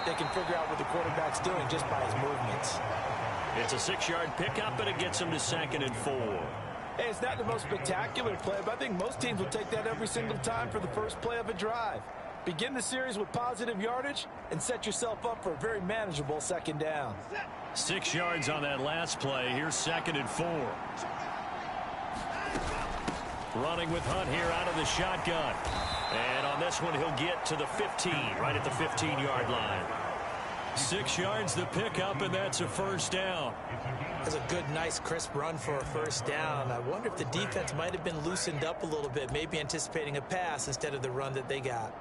they can figure out what the quarterback's doing just by his movements. It's a 6-yard pickup, and it gets him to 2nd and 4. Hey, it's not the most spectacular play, but I think most teams will take that every single time for the first play of a drive. Begin the series with positive yardage and set yourself up for a very manageable 2nd down. 6 yards on that last play. Here's 2nd and 4. Running with Hunt here out of the shotgun. And on this one, he'll get to the 15, right at the 15-yard line. 6 yards the pickup, and that's a 1st down. That's a good, nice, crisp run for a 1st down. I wonder if the defense might have been loosened up a little bit, maybe anticipating a pass instead of the run that they got.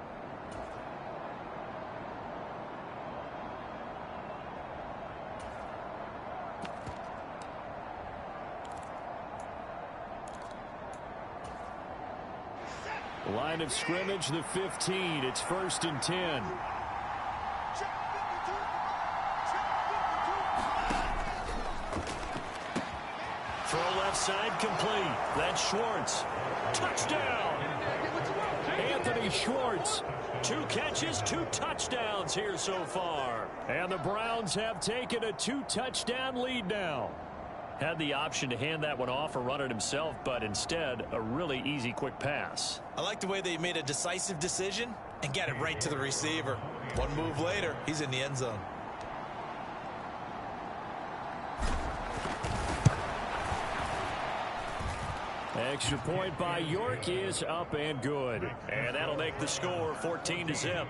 Line of scrimmage, the 15. It's 1st and 10. Throw left side complete. That's Schwartz. Touchdown! Anthony Schwartz. 2 catches, 2 touchdowns here so far. And the Browns have taken a 2-touchdown lead now. Had the option to hand that one off or run it himself, but instead, a really easy, quick pass. I like the way they made a decisive decision and got it right to the receiver. One move later, he's in the end zone. Extra point by York is up and good. And that'll make the score 14-0.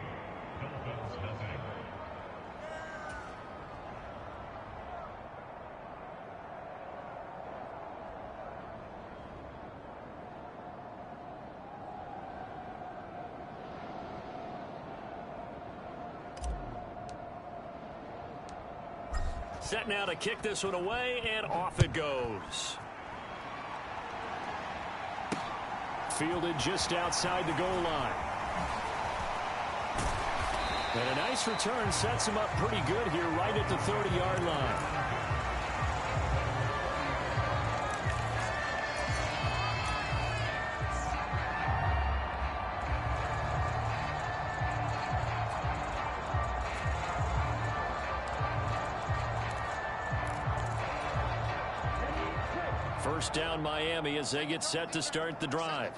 Set now to kick this one away, and off it goes. Fielded just outside the goal line. And a nice return sets him up pretty good here right at the 30-yard line. First down Miami as they get set to start the drive.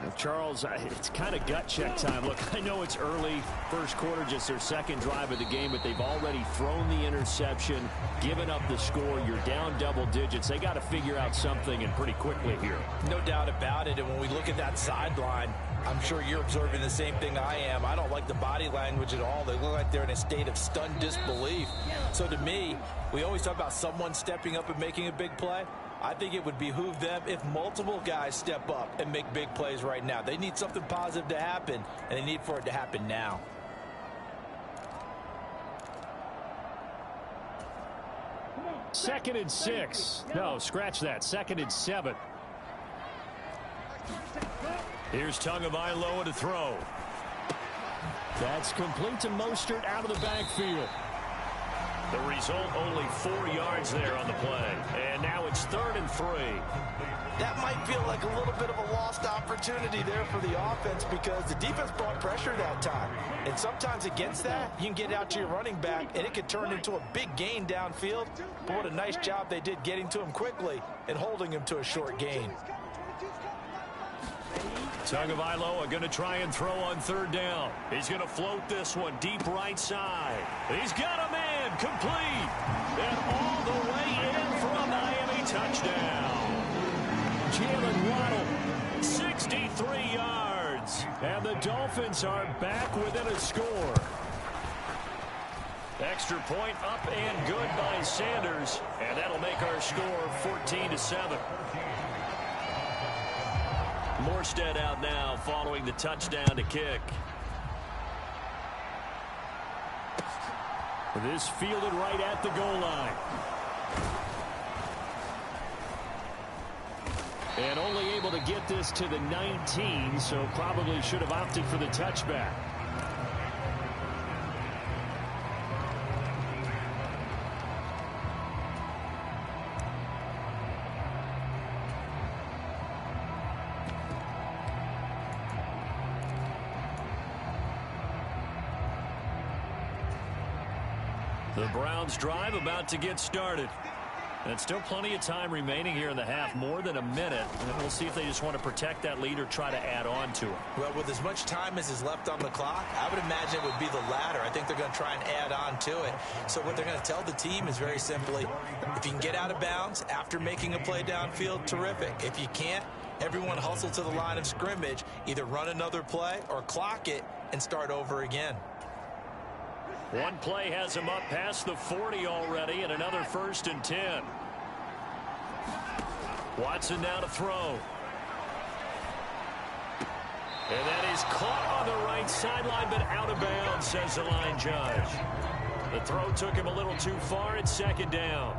Well, Charles, it's kind of gut check time. Look, I know it's early, first quarter, just their 2nd drive of the game, but they've already thrown the interception, given up the score. You're down double digits. They got to figure out something, and pretty quickly here. No doubt about it, and when we look at that sideline, I'm sure you're observing the same thing I am. I don't like the body language at all. They look like they're in a state of stunned disbelief. So to me, we always talk about someone stepping up and making a big play. I think it would behoove them if multiple guys step up and make big plays right now. They need something positive to happen, and they need for it to happen now. Second and 6. No, scratch that. 2nd and 7. Here's Tagovailoa to throw. That's complete to Mostert out of the backfield. The result, only 4 yards there on the play. And now it's 3rd and 3. That might feel like a little bit of a lost opportunity there for the offense because the defense brought pressure that time. And sometimes against that, you can get out to your running back, and it could turn into a big gain downfield. But what a nice job they did getting to him quickly and holding him to a short gain. Tagovailoa going to try and throw on 3rd down. He's going to float this one deep right side. He's got a man complete. And all the way in for a Miami touchdown. Jalen Waddle, 63 yards. And the Dolphins are back within a score. Extra point up and good by Sanders. And that'll make our score 14-7. Morstead out now following the touchdown to kick. This fielded right at the goal line. And only able to get this to the 19, so probably should have opted for the touchback. The Browns drive about to get started. And still plenty of time remaining here in the half, more than a minute. And we'll see if they just want to protect that lead or try to add on to it. Well, with as much time as is left on the clock, I would imagine it would be the latter. I think they're going to try and add on to it. So what they're going to tell the team is very simply, if you can get out of bounds after making a play downfield, terrific. If you can't, everyone hustle to the line of scrimmage, either run another play or clock it and start over again. One play has him up past the 40 already, and another 1st and 10. Watson now to throw. And that is caught on the right sideline, but out of bounds, says the line judge. The throw took him a little too far. It's 2nd down.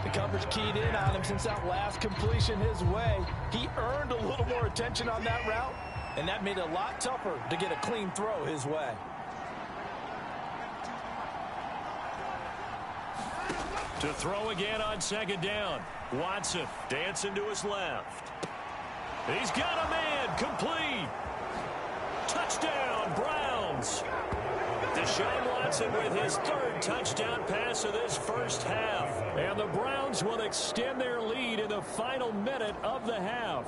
The coverage keyed in on him since that last completion his way. He earned a little more attention on that route, and that made it a lot tougher to get a clean throw his way. To throw again on 2nd down. Watson dancing to his left. He's got a man. Complete. Touchdown, Browns. Deshaun Watson with his 3rd touchdown pass of this first half. And the Browns will extend their lead in the final minute of the half.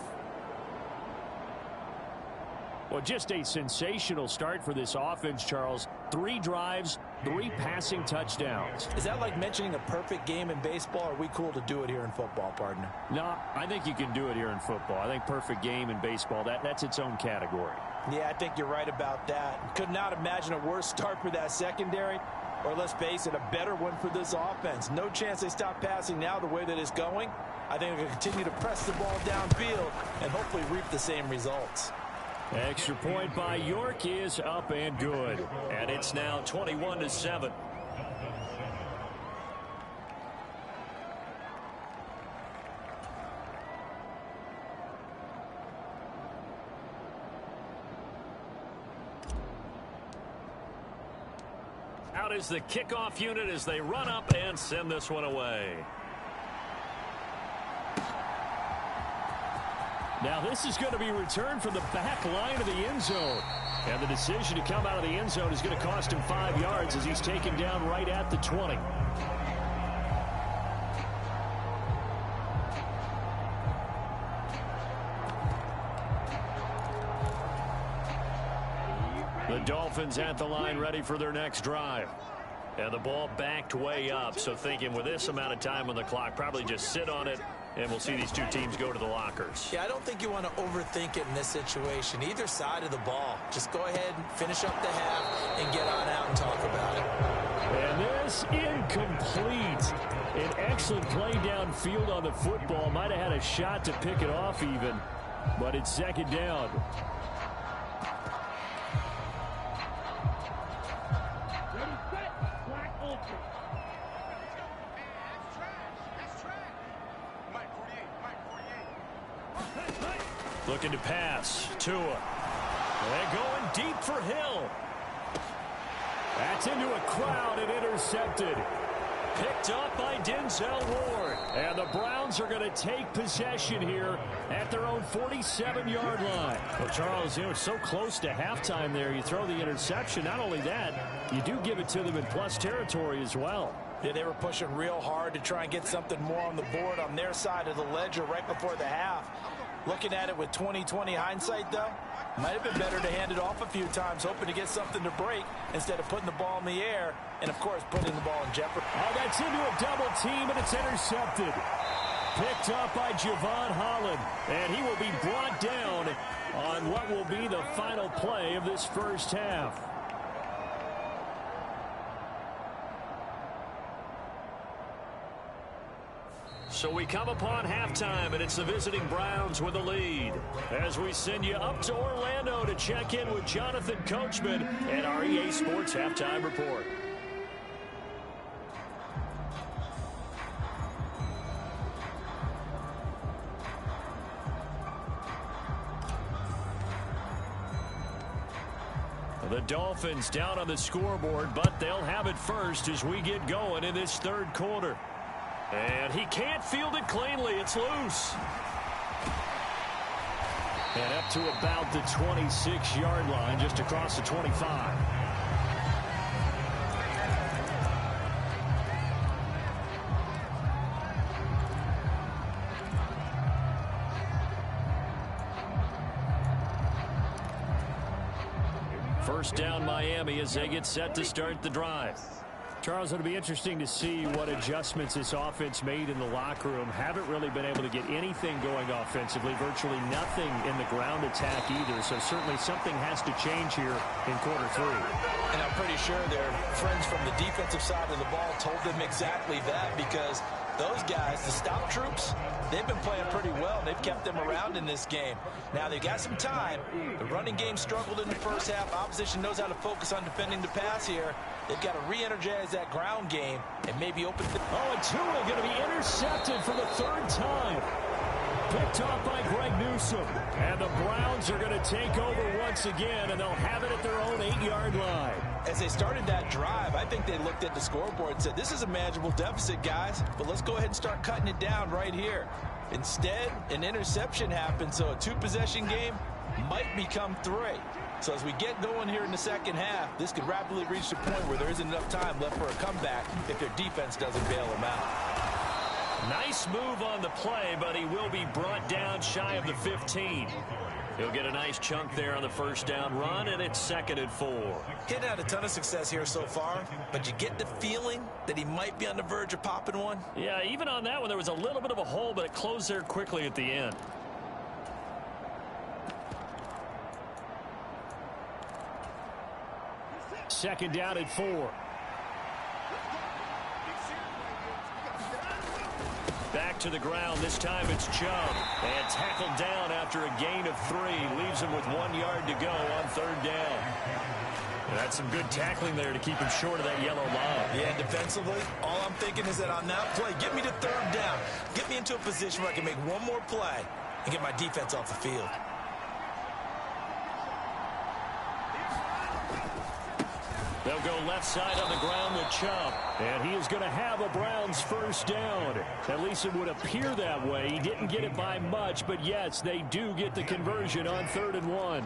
Well, just a sensational start for this offense, Charles. 3 drives, 3 passing touchdowns. Is that like mentioning a perfect game in baseball, or are we cool to do it here in football, partner? No, I think you can do it here in football. I think perfect game in baseball, that's its own category. Yeah, I think you're right about that. Could not imagine a worse start for that secondary, or let's face it, a better one for this offense. No chance they stop passing now the way that it's going. I think they're going to continue to press the ball downfield and hopefully reap the same results. Extra point by York is up and good. And it's now 21-7. Out is the kickoff unit as they run up and send this one away. Now this is going to be returned from the back line of the end zone. And the decision to come out of the end zone is going to cost him 5 yards as he's taken down right at the 20. The Dolphins at the line ready for their next drive. And the ball backed way up, so thinking with this amount of time on the clock, probably just sit on it. And we'll see these two teams go to the lockers. Yeah, I don't think you want to overthink it in this situation. Either side of the ball. Just go ahead and finish up the half and get on out and talk about it. And this incomplete. An excellent play downfield on the football. Might have had a shot to pick it off even. But it's 2nd down. Looking to pass. Tua. And going deep for Hill. That's into a crowd and intercepted. Picked up by Denzel Ward. And the Browns are going to take possession here at their own 47-yard line. Well, Charles, you know, it's so close to halftime there. You throw the interception. Not only that, you do give it to them in plus territory as well. Yeah, they were pushing real hard to try and get something more on the board on their side of the ledger right before the half. Looking at it with 20/20 hindsight, though, might have been better to hand it off a few times, hoping to get something to break instead of putting the ball in the air and, of course, putting the ball in jeopardy. Oh, that's into a double team, and it's intercepted. Picked up by Javon Holland, and he will be brought down on what will be the final play of this first half. So we come upon halftime, and it's the visiting Browns with the lead. As we send you up to Orlando to check in with Jonathan Coachman and our EA Sports Halftime Report. The Dolphins down on the scoreboard, but they'll have it first as we get going in this 3rd quarter. And he can't field it cleanly. It's loose. And up to about the 26-yard line, just across the 25. First down Miami as they get set to start the drive. Charles, it'll be interesting to see what adjustments this offense made in the locker room. Haven't really been able to get anything going offensively, virtually nothing in the ground attack either. So certainly something has to change here in quarter three. And I'm pretty sure their friends from the defensive side of the ball told them exactly that, because those guys, the stop troops, they've been playing pretty well. They've kept them around in this game. Now, they've got some time. The running game struggled in the first half. Opposition knows how to focus on defending the pass here. They've got to re-energize that ground game and maybe open the... Oh, and Tua going to be intercepted for the third time. Picked off by Greg Newsome. And the Browns are going to take over once again, and they'll have it at their own 8-yard line. As they started that drive, I think they looked at the scoreboard and said, this is a manageable deficit, guys, but let's go ahead and start cutting it down right here. Instead, an interception happened, so a two-possession game might become 3. So as we get going here in the second half, this could rapidly reach the point where there isn't enough time left for a comeback if their defense doesn't bail them out. Nice move on the play, but he will be brought down shy of the 15. He'll get a nice chunk there on the first down run, and it's 2nd and 4. He's had a ton of success here so far, but you get the feeling that he might be on the verge of popping one. Yeah, even on that one, there was a little bit of a hole, but it closed there quickly at the end. Second down at 4. Back to the ground. This time it's Chubb. And tackled down after a gain of 3. Leaves him with 1 yard to go on third down. And that's some good tackling there to keep him short of that yellow line. Yeah, defensively, all I'm thinking is that on that play, get me to third down. Get me into a position where I can make one more play and get my defense off the field. They'll go left side on the ground with Chubb. And he is going to have a Browns first down. At least it would appear that way. He didn't get it by much, but yes, they do get the conversion on 3rd and 1.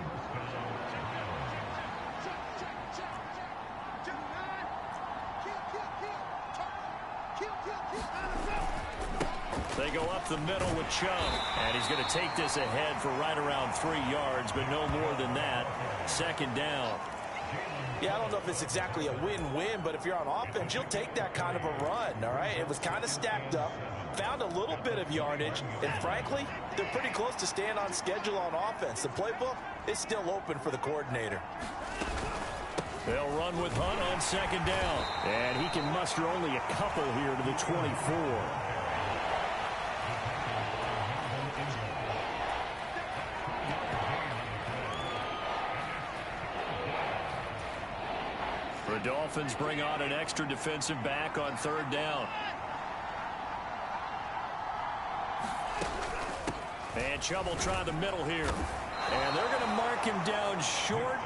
They go up the middle with Chubb. And he's going to take this ahead for right around 3 yards, but no more than that. 2nd down. Yeah, I don't know if it's exactly a win-win, but if you're on offense, you'll take that kind of a run, all right? It was kind of stacked up, found a little bit of yardage, and frankly, they're pretty close to staying on schedule on offense. The playbook is still open for the coordinator. They'll run with Hunt on 2nd down. And he can muster only a couple here to the 24. The Dolphins bring on an extra defensive back on 3rd down. And Chubb will try the middle here. And they're going to mark him down short,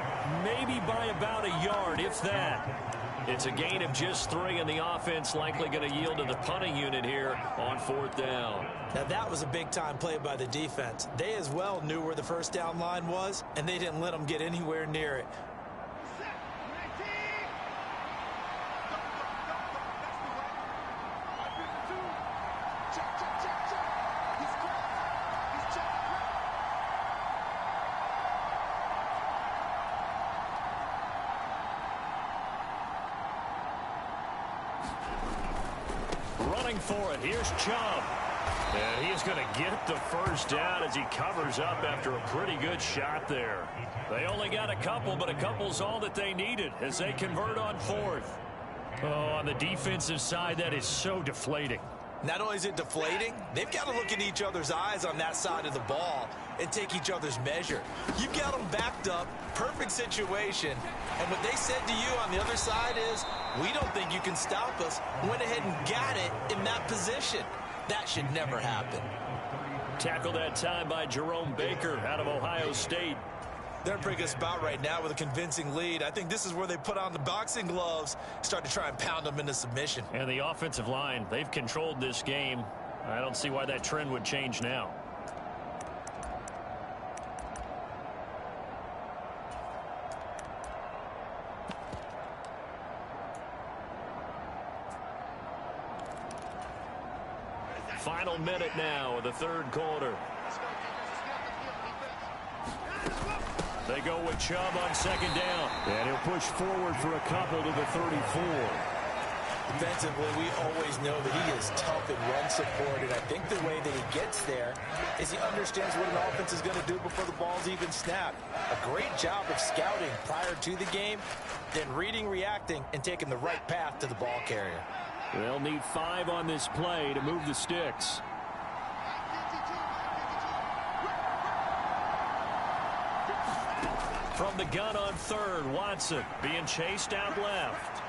maybe by about a yard, if that. It's a gain of just 3, and the offense likely going to yield to the punting unit here on 4th down. Now, that was a big-time play by the defense. They as well knew where the first down line was, and they didn't let them get anywhere near it. For it. Here's Chubb. And he is going to get the first down as he covers up after a pretty good shot there. They only got a couple, but a couple's all that they needed as they convert on 4th. Oh, on the defensive side, that is so deflating. Not only is it deflating, they've got to look in each other's eyes on that side of the ball and take each other's measure. You've got them backed up, perfect situation, and what they said to you on the other side is, we don't think you can stop us. Went ahead and got it in that position. That should never happen. Tackled that time by Jerome Baker out of Ohio State. They're in a pretty good spot right now with a convincing lead. I think this is where they put on the boxing gloves, start to try and pound them into submission. And the offensive line, they've controlled this game. I don't see why that trend would change now. Final minute now of the 3rd quarter. They go with Chubb on second down. And he'll push forward for a couple to the 34. Defensively, we always know that he is tough in run support, and I think the way that he gets there is he understands what an offense is going to do before the ball's even snapped. A great job of scouting prior to the game, then reading, reacting, and taking the right path to the ball carrier. They'll need 5 on this play to move the sticks. From the gun on third, Watson being chased out left.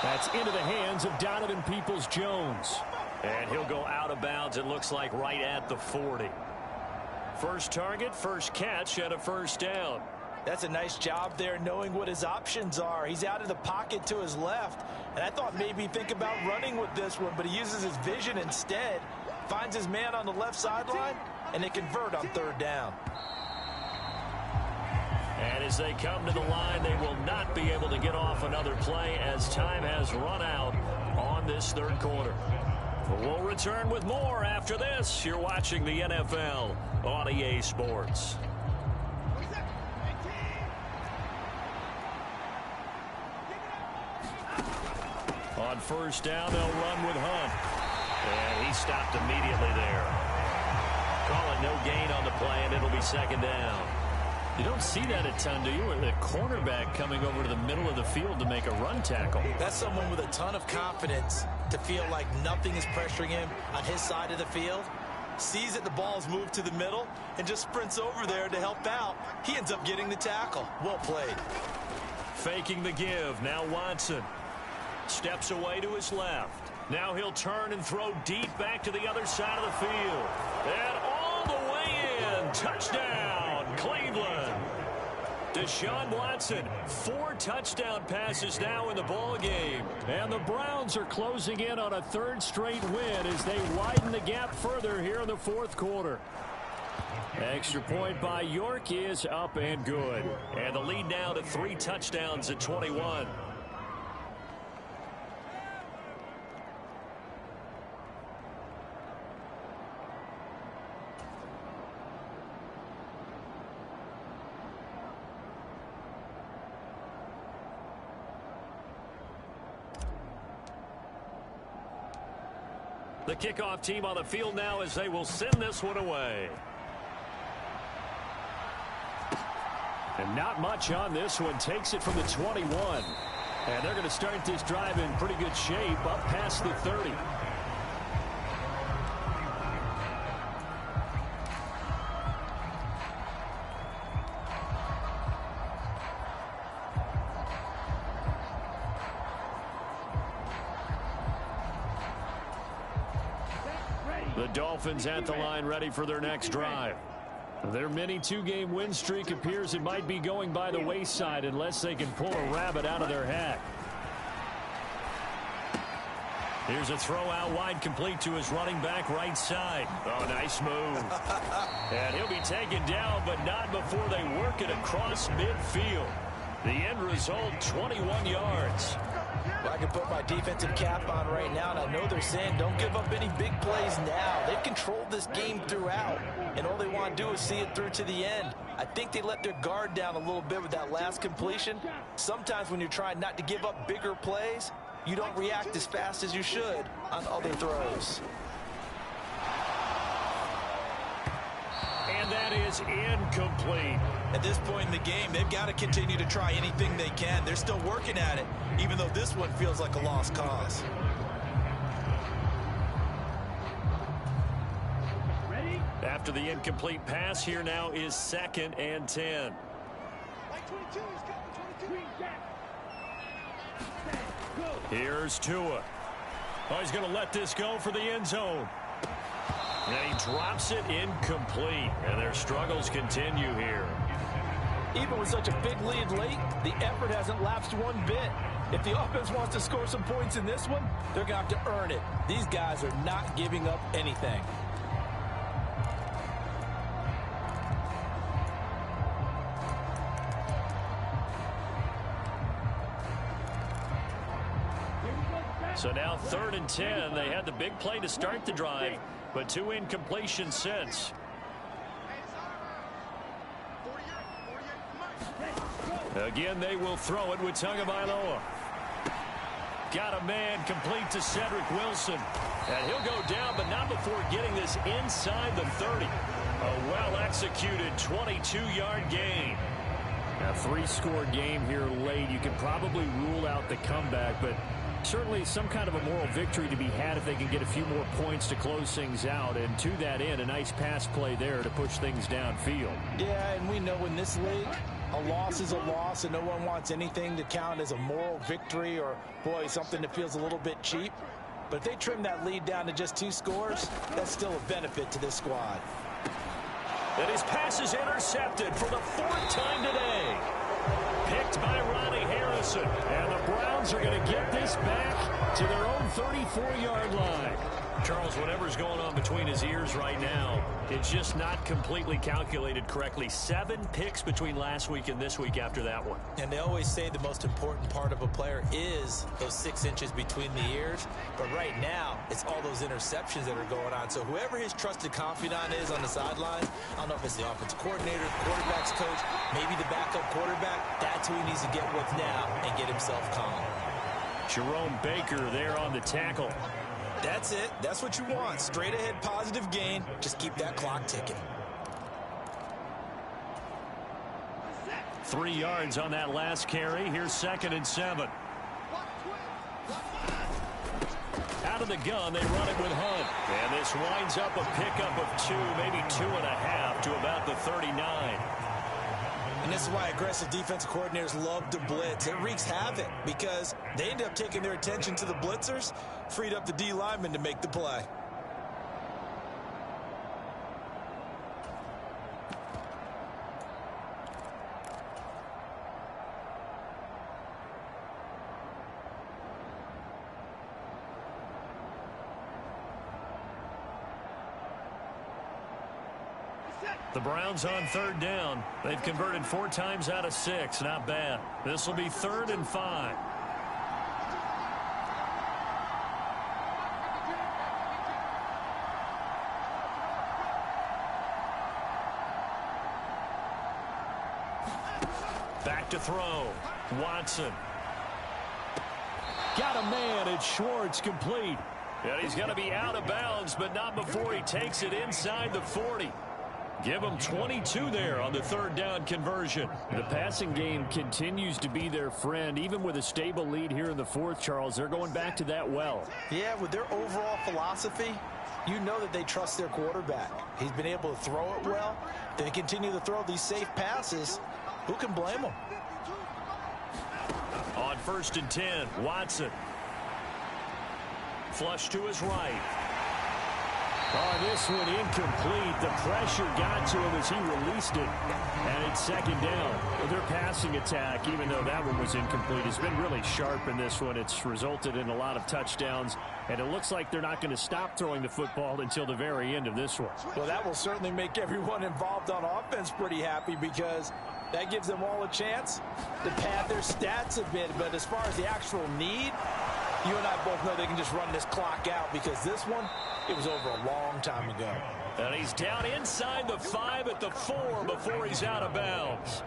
That's into the hands of Donovan Peoples-Jones. And he'll go out of bounds, it looks like, right at the 40. First target, first catch, and a first down. That's a nice job there knowing what his options are. He's out of the pocket to his left. And I thought maybe think about running with this one, but he uses his vision instead. Finds his man on the left sideline, and they convert on third down. And as they come to the line, they will not be able to get off another play as time has run out on this third quarter. We'll return with more after this. You're watching the NFL on EA Sports. On first down, they'll run with Hunt. And he stopped immediately there. Call it no gain on the play, and it'll be second down. You don't see that a ton, do you? Or the cornerback coming over to the middle of the field to make a run tackle. That's someone with a ton of confidence to feel like nothing is pressuring him on his side of the field. Sees that the ball's moved to the middle and just sprints over there to help out. He ends up getting the tackle. Well played. Faking the give. Now Watson steps away to his left. Now he'll turn and throw deep back to the other side of the field. And all the way in. Touchdown. Cleveland. Deshaun Watson, 4 touchdown passes now in the ball game. And the Browns are closing in on a 3rd straight win as they widen the gap further here in the 4th quarter. Extra point by York is up and good. And the lead now to 3 touchdowns at 21. The kickoff team on the field now as they will send this one away. And not much on this one. Takes it from the 21. And they're going to start this drive in pretty good shape up past the 30. The Dolphins at the line ready for their next drive. Their mini 2-game win streak appears it might be going by the wayside unless they can pull a rabbit out of their hat. Here's a throw out wide, complete to his running back right side. Oh, nice move. And he'll be taken down, but not before they work it across midfield. The end result, 21 yards. Well, I can put my defensive cap on right now, and I know they're saying don't give up any big plays now. They've controlled this game throughout, and all they want to do is see it through to the end. I think they let their guard down a little bit with that last completion. Sometimes when you're trying not to give up bigger plays, you don't react as fast as you should on other throws. And that is incomplete. At this point in the game, they've got to continue to try anything they can. They're still working at it, even though this one feels like a lost cause. After the incomplete pass, here now is 2nd and 10. Here's Tua. Oh, he's going to let this go for the end zone. And he drops it incomplete. And their struggles continue here. Even with such a big lead late, the effort hasn't lapsed one bit. If the offense wants to score some points in this one, they're going to have to earn it. These guys are not giving up anything. So now 3rd and 10. They had the big play to start the drive, but 2 incompletions since. Again, they will throw it with Tagovailoa. Got a man complete to Cedric Wilson. And he'll go down, but not before getting this inside the 30. A well-executed 22-yard gain. A 3-score game here late. You can probably rule out the comeback, but certainly some kind of a moral victory to be had if they can get a few more points to close things out. And to that end, a nice pass play there to push things downfield. Yeah, and we know in this league, a loss is a loss, and no one wants anything to count as a moral victory or, boy, something that feels a little bit cheap. But if they trim that lead down to just 2 scores, that's still a benefit to this squad. And his pass is intercepted for the 4th time today. Picked by Ronnie Harrison. And the Browns are going to get this back to their own 34-yard line. Charles, whatever's going on between his ears right now, it's just not completely calculated correctly. 7 picks between last week and this week after that one. And they always say the most important part of a player is those 6 inches between the ears. But right now, it's all those interceptions that are going on. So whoever his trusted confidant is on the sideline, I don't know if it's the offensive coordinator, the quarterback's coach, maybe the backup quarterback, that's who he needs to get with now and get himself calm. Jerome Baker there on the tackle. That's it. That's what you want. Straight ahead positive gain. Just keep that clock ticking. 3 yards on that last carry. Here's 2nd and 7. Out of the gun, they run it with Hunt. And this winds up a pickup of 2, maybe 2.5 to about the 39. And this is why aggressive defensive coordinators love to blitz. It wreaks havoc because they end up taking their attention to the blitzers, freed up the D lineman to make the play. The Browns on 3rd down. They've converted 4 times out of 6. Not bad. This will be 3rd and 5. Back to throw. Watson. Got a man. It's Schwartz, complete. And he's going to be out of bounds, but not before he takes it inside the 40. Give them 22 there on the 3rd down conversion. The passing game continues to be their friend. Even with a stable lead here in the 4th, Charles, they're going back to that well. Yeah, with their overall philosophy, you know that they trust their quarterback. He's been able to throw it well. They continue to throw these safe passes. Who can blame them? On 1st and 10, Watson. Flush to his right. Oh, this one incomplete. The pressure got to him as he released it. And it's 2nd down. Their passing attack, even though that one was incomplete, has been really sharp in this one. It's resulted in a lot of touchdowns. And it looks like they're not going to stop throwing the football until the very end of this one. Well, that will certainly make everyone involved on offense pretty happy because that gives them all a chance to pad their stats a bit. But as far as the actual need, you and I both know they can just run this clock out because this one, it was over a long time ago. And he's down inside the 5 at the 4 before he's out of bounds.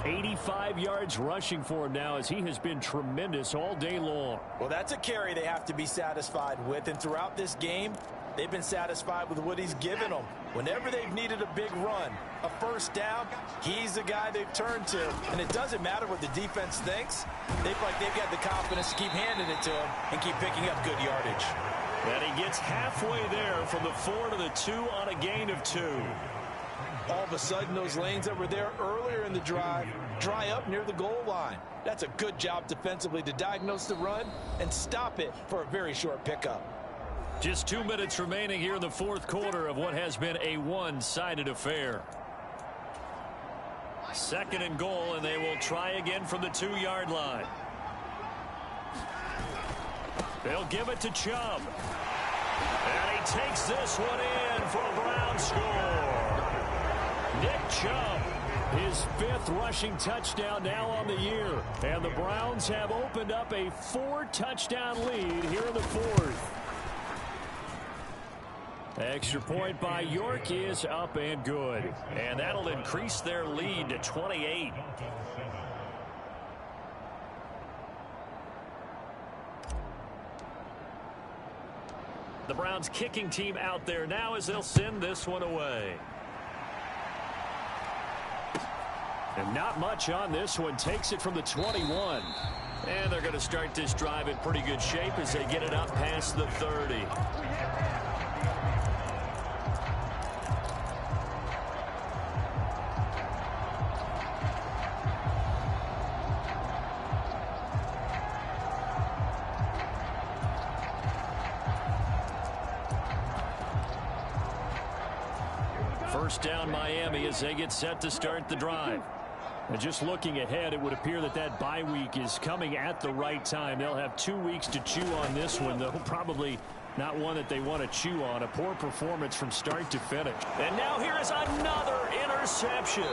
85 yards rushing for him now as he has been tremendous all day long. Well, that's a carry they have to be satisfied with. And throughout this game, they've been satisfied with what he's given them. Whenever they've needed a big run, a 1st down, he's the guy they've turned to. And it doesn't matter what the defense thinks. They feel like they've got the confidence to keep handing it to him and keep picking up good yardage. And he gets halfway there from the 4 to the 2 on a gain of 2. All of a sudden, those lanes that were there earlier in the drive dry up near the goal line. That's a good job defensively to diagnose the run and stop it for a very short pickup. Just 2 minutes remaining here in the 4th quarter of what has been a one-sided affair. 2nd and goal, and they will try again from the 2-yard line. They'll give it to Chubb. And he takes this one in for a Brown score. Nick Chubb, his 5th rushing touchdown now on the year. And the Browns have opened up a 4-touchdown lead here in the 4th. Extra point by York is up and good. And that'll increase their lead to 28. The Browns kicking team out there now as they'll send this one away. And not much on this one. Takes it from the 21. And they're going to start this drive in pretty good shape as they get it up past the 30. First down Miami as they get set to start the drive. And just looking ahead, it would appear that that bye week is coming at the right time. They'll have 2 weeks to chew on this one, though probably not one that they want to chew on. A poor performance from start to finish. And now here is another interception.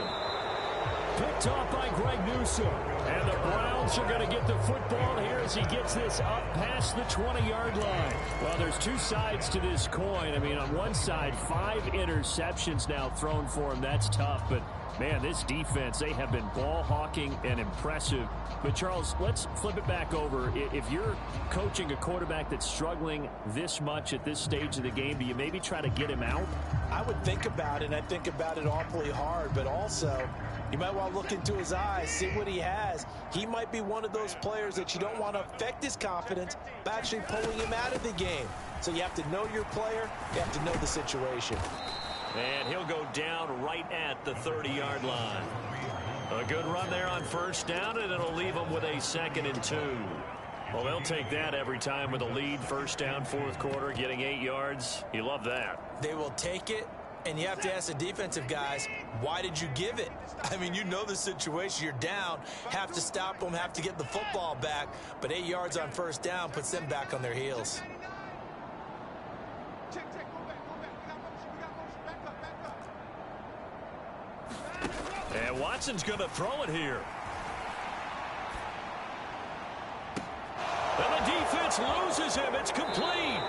Picked off by Greg Newsome. And the Browns are going to get the football here as he gets this up past the 20-yard line. Well, there's two sides to this coin. I mean, on one side, 5 interceptions now thrown for him. That's tough, but man, this defense, they have been ball hawking and impressive. But, Charles, let's flip it back over. If you're coaching a quarterback that's struggling this much at this stage of the game, do you maybe try to get him out? I would think about it, and I think about it awfully hard, but also you might want to look into his eyes, see what he has. He might be one of those players that you don't want to affect his confidence by actually pulling him out of the game. So you have to know your player. You have to know the situation. And he'll go down right at the 30-yard line. A good run there on first down, and it'll leave them with a 2nd and 2. Well, they'll take that every time with a lead. First down, fourth quarter, getting 8 yards. You love that. They will take it, and you have to ask the defensive guys, why did you give it? I mean, you know the situation. You're down, have to stop them, have to get the football back. But 8 yards on first down puts them back on their heels. And Watson's going to throw it here. And the defense loses him. It's complete.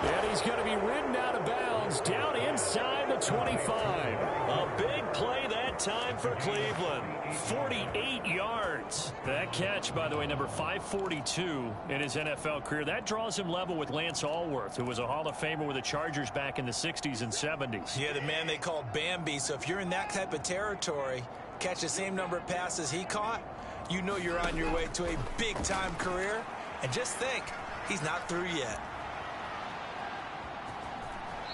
And he's going to be ridden out of bounds down inside the 25. A big play that time for Cleveland. 48 yards. That catch, by the way, number 542 in his NFL career. That draws him level with Lance Allworth, who was a Hall of Famer with the Chargers back in the 60s and 70s. Yeah, the man they called Bambi. So if you're in that type of territory, catch the same number of passes he caught, you know you're on your way to a big-time career. And just think, he's not through yet.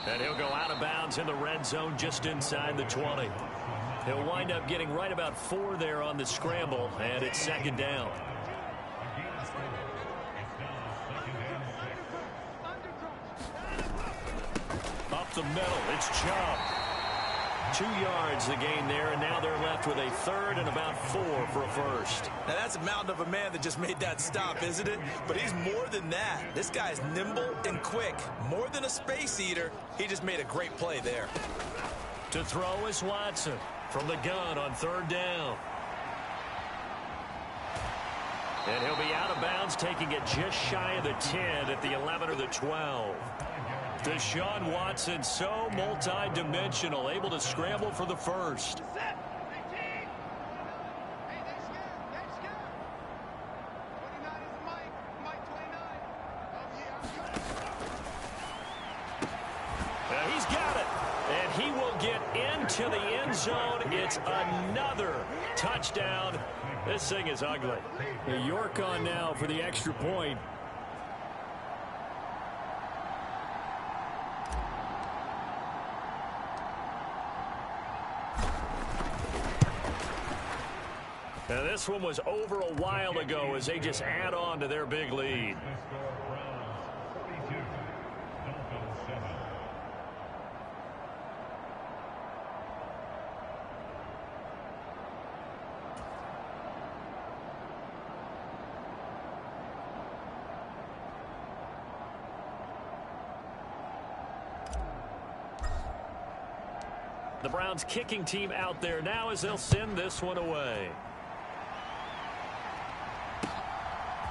And he'll go out of bounds in the red zone just inside the 20. He'll wind up getting right about 4 there on the scramble, and it's 2nd down. Up the middle, it's Chubb. 2 yards the gain there, and now they're left with a 3rd and about 4 for a first. Now that's a mountain of a man that just made that stop, isn't it? But he's more than that. This guy's nimble and quick. More than a space eater, he just made a great play there. To throw is Watson from the gun on 3rd down. And he'll be out of bounds, taking it just shy of the 10 at the 11 or the 12. Deshaun Watson, so multi-dimensional, able to scramble for the first. He's got it, and he will get into the end zone. It's another touchdown. This thing is ugly. York on now for the extra point. Now this one was over a while ago as they just add on to their big lead. The Browns kicking team out there now as they'll send this one away.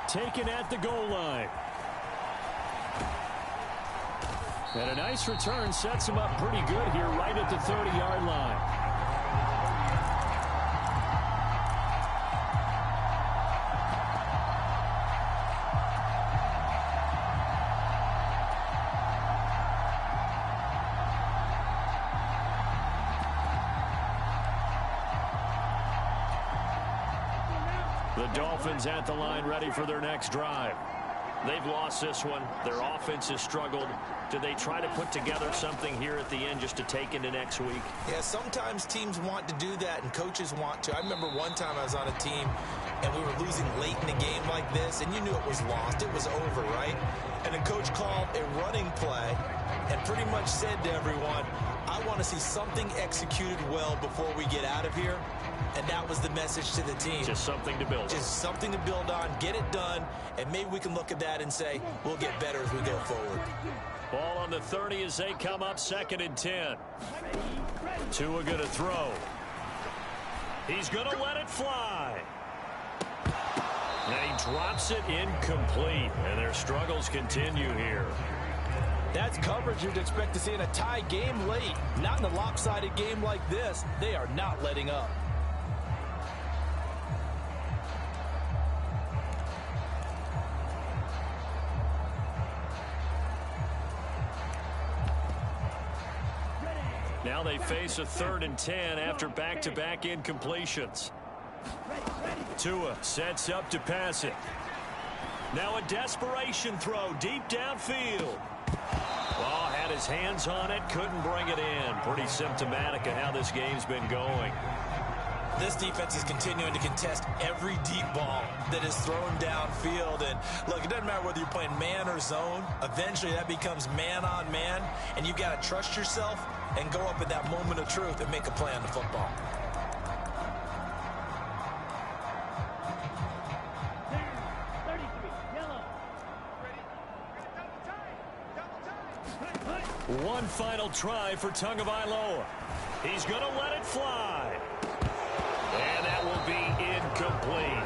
Taken at the goal line. And a nice return sets him up pretty good here right at the 30-yard line. The Dolphins at the line, ready for their next drive. They've lost this one. Their offense has struggled. Do they try to put together something here at the end just to take into next week? Yeah, sometimes teams want to do that and coaches want to. I remember one time I was on a team and we were losing late in a game like this, and you knew it was lost. It was over, right? And the coach called a running play and pretty much said to everyone, I want to see something executed well before we get out of here. And that was the message to the team. Just something to build on. Just something to build on, get it done, and maybe we can look at that and say, we'll get better as we go forward. Ball on the 30 as they come up 2nd and 10. Tua going to throw. He's going to let it fly. And he drops it incomplete. And their struggles continue here. That's coverage you'd expect to see in a tie game late. Not in a lopsided game like this. They are not letting up. Now they face a 3rd and 10 after back-to-back incompletions. Tua sets up to pass it. Now a desperation throw deep downfield. Ball had his hands on it, couldn't bring it in. Pretty symptomatic of how this game's been going. This defense is continuing to contest every deep ball that is thrown downfield. And look, it doesn't matter whether you're playing man or zone. Eventually that becomes man on man, and you've got to trust yourself and go up at that moment of truth and make a play on the football. One final try for Tagovailoa. He's going to let it fly. And that will be incomplete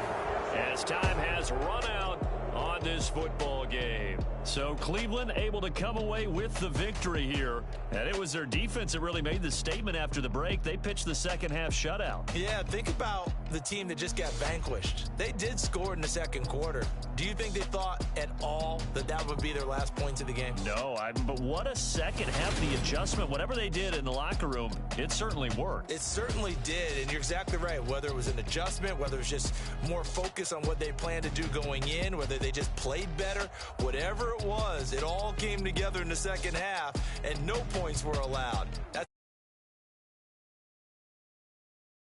as time has run out on this football game. So Cleveland able to come away with the victory here. And it was their defense that really made the statement after the break. They pitched the second half shutout. Yeah, think about the team that just got vanquished. They did score in the second quarter. Do you think they thought at all that that would be their last points of the game? No, but what a second half. The adjustment, whatever they did in the locker room, it certainly worked. It certainly did, and you're exactly right. Whether it was an adjustment, whether it was just more focus on what they planned to do going in, whether they just played better, whatever it was, it all came together in the second half, and no points were allowed. That's